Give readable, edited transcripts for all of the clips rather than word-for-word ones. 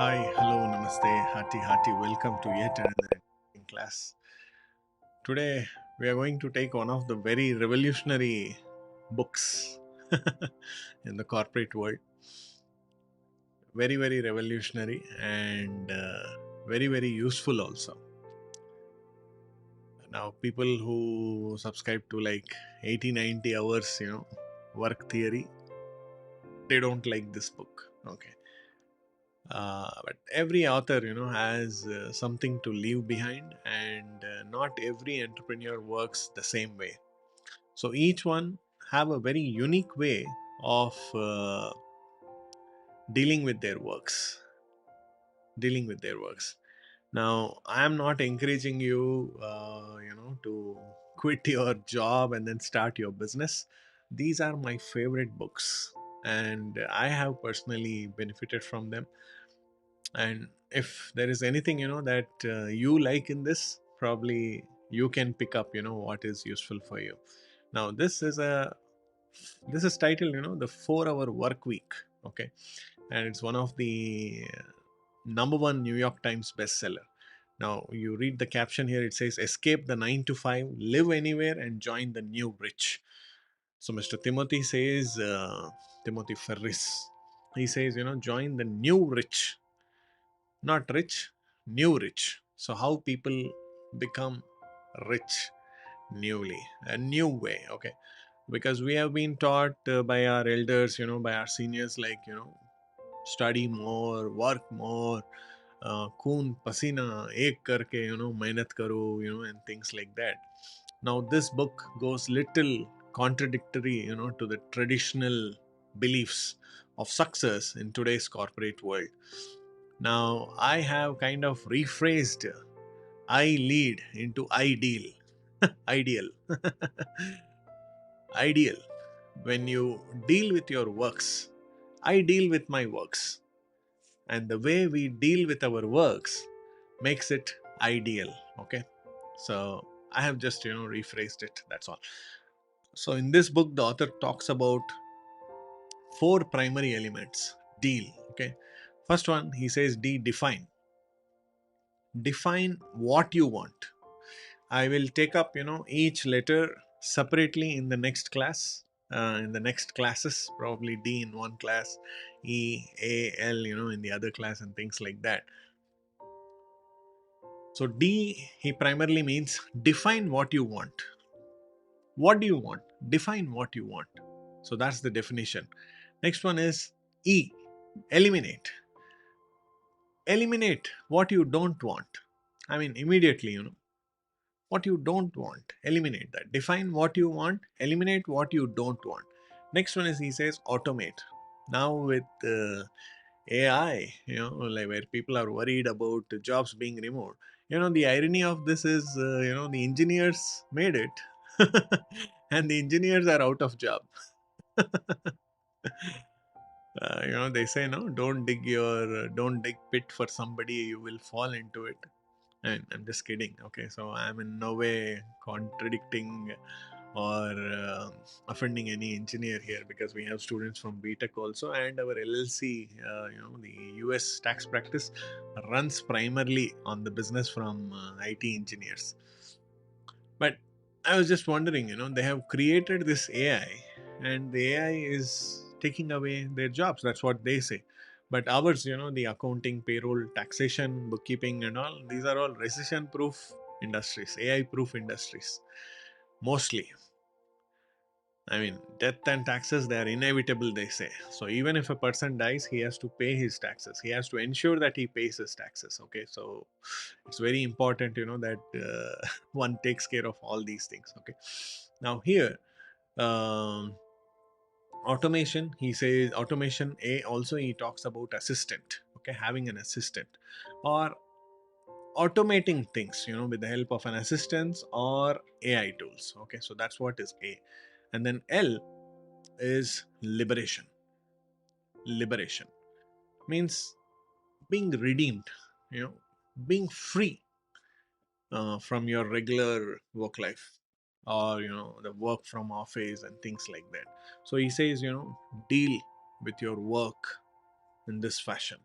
Hi, hello, namaste, hearty, welcome to yet another interesting class. Today, we are going to take one of the very revolutionary books in the corporate world. Very revolutionary and very useful also. Now, people who subscribe to like 80, 90 hours, work theory, they don't like this book. Okay. But every author has something to leave behind, and not every entrepreneur works the same way. So each one have a very unique way of dealing with their works Now, I am not encouraging you to quit your job and then start your business. These are my favorite books, and I have personally benefited from them. And if there is anything that you like in this, probably you can pick up what is useful for you. Now, this is titled the 4-hour work week. Okay. And it's one of the number one New York Times bestseller. Now, you read the caption here. It says, escape the 9 to 5, live anywhere, and join the new rich. So Mr. Timothy says, Timothy Ferris, he says, join the new rich. Not rich, new rich. So how people become rich newly, a new way. Okay. Because we have been taught by our elders, by our seniors, like study more, work more, खून पसीना एक करके मेहनत करो, and things like that. Now this book goes little contradictory to the traditional beliefs of success in today's corporate world. Now, I have kind of rephrased I lead into ideal. Ideal. Ideal. When you deal with your works, I deal with my works. And the way we deal with our works makes it ideal. Okay. So I have just, rephrased it. That's all. So in this book, the author talks about 4 primary elements. Deal. Okay. First one, he says, define. Define what you want. I will take up, each letter separately in the next class, in the next classes, probably D in one class, E, A, L, in the other class, and things like that. So D, he primarily means define what you want. What do you want? Define what you want. So that's the definition. Next one is E, eliminate. Eliminate what you don't want. I mean, immediately, what you don't want, eliminate that. Define what you want, eliminate what you don't want. Next one is, he says, automate. Now with AI, like where people are worried about jobs being removed, the irony of this is, the engineers made it and the engineers are out of job. They say, no, don't dig pit for somebody, you will fall into it. And I'm just kidding. Okay, so I'm in no way contradicting or offending any engineer here, because we have students from BTech also, and our LLC, the US tax practice runs primarily on the business from IT engineers. But I was just wondering, they have created this AI, and the AI is taking away their jobs. That's what they say. But ours, the accounting, payroll, taxation, bookkeeping, and all, these are all recession proof industries, AI proof industries, mostly. I mean, death and taxes, they are inevitable, they say. So even if a person dies, he has to pay his taxes. He has to ensure that he pays his taxes. Okay, so it's very important, that one takes care of all these things. Okay, now here, um, automation, he says, automation A, also he talks about assistant. Okay, having an assistant or automating things, with the help of an assistant or AI tools. Okay, so that's what is A. And then L is liberation. Liberation means being redeemed, being free from your regular work life, or the work from office and things like that. So he says, deal with your work in this fashion.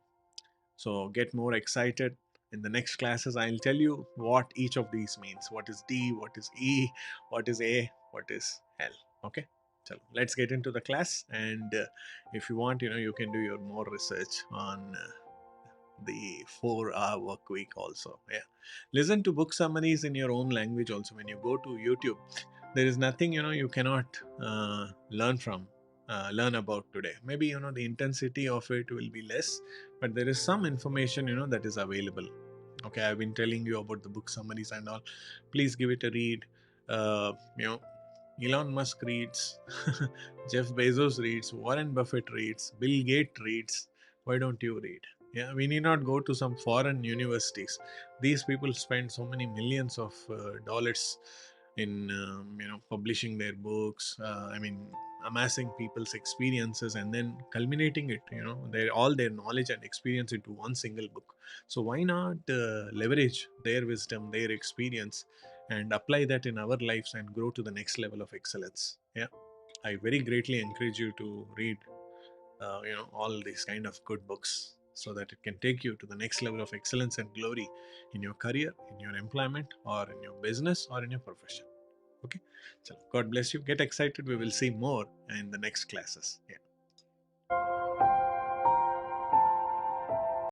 So get more excited. In the next classes, I'll tell you what each of these means. What is D, what is E, what is A, what is L. Okay. So let's get into the class. And if you want, you can do your more research on the 4-hour work week also. Yeah. Listen to book summaries in your own language also. When you go to YouTube, there is nothing you cannot learn about today. Maybe the intensity of it will be less, but there is some information that is available. Okay, I've been telling you about the book summaries and all. Please give it a read. uh, you know Elon Musk reads, Jeff Bezos reads, Warren Buffett reads, Bill Gates reads. Why don't you read? Yeah, we need not go to some foreign universities. These people spend so many millions of dollars in publishing their books. I mean, amassing people's experiences and then culminating it. Their all their knowledge and experience into one single book. So why not leverage their wisdom, their experience, and apply that in our lives and grow to the next level of excellence. Yeah, I very greatly encourage you to read all these kind of good books, so that it can take you to the next level of excellence and glory in your career, in your employment, or in your business, or in your profession. Okay, so God bless you. Get excited. We will see more in the next classes. Yeah.